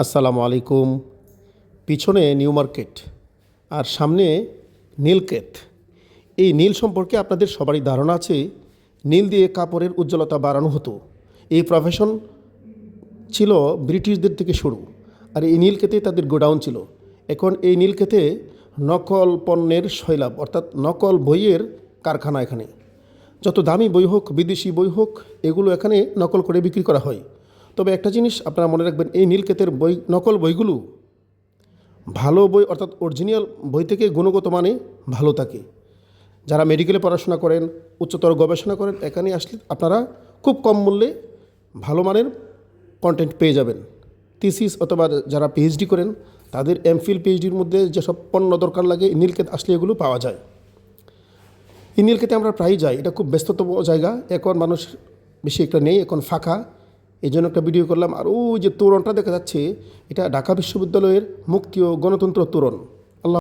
আসসালামু আলাইকুম। পিছনে নিউ মার্কেট আর সামনে নীলক্ষেত। এই নীল সম্পর্কে আপনাদের সবারই ধারণা আছে। নীল দিয়ে কাপড়ের উজ্জ্বলতা বাড়ানো হতো। এই প্রফেশন ছিল ব্রিটিশদের থেকে শুরু। আর এই নীলক্ষেতে তাদের গোডাউন ছিল। এখন এই নীলক্ষেতে নকল পণ্যের শৈলাব, অর্থাৎ নকল বইয়ের কারখানা। এখানে যত দামি বই হোক, বিদেশি বই হোক, এগুলো এখানে নকল করে বিক্রি করা হয়। তবে একটা জিনিস আপনারা মনে রাখবেন, এই নীলক্ষেতের বই, নকল বইগুলো ভালো বই অর্থাৎ অরিজিনাল বই থেকে গুণগত মানে ভালো থাকে। যারা মেডিকেলে পড়াশোনা করেন, উচ্চতর গবেষণা করেন, এখানে আসলে আপনারা খুব কম মূল্যে ভালো মানের কন্টেন্ট পেয়ে যাবেন। থিসিস অথবা যারা পিএইচডি করেন, তাদের এমফিল পিএইচডির মধ্যে যেসব পণ্য দরকার লাগে, নীলক্ষেত আসলে এগুলো পাওয়া যায়। এই নীলক্ষেতে আমরা প্রায়ই যাই। এটা খুব ব্যস্ততম জায়গা। এখন মানুষ বেশি একটা নেই, এখন ফাঁকা। এই জন্য একটা ভিডিও করলাম। আর ওই যে তোরণটা দেখা যাচ্ছে, এটা ঢাকা বিশ্ববিদ্যালয়ের মুক্তি ও গণতন্ত্র তোরণ।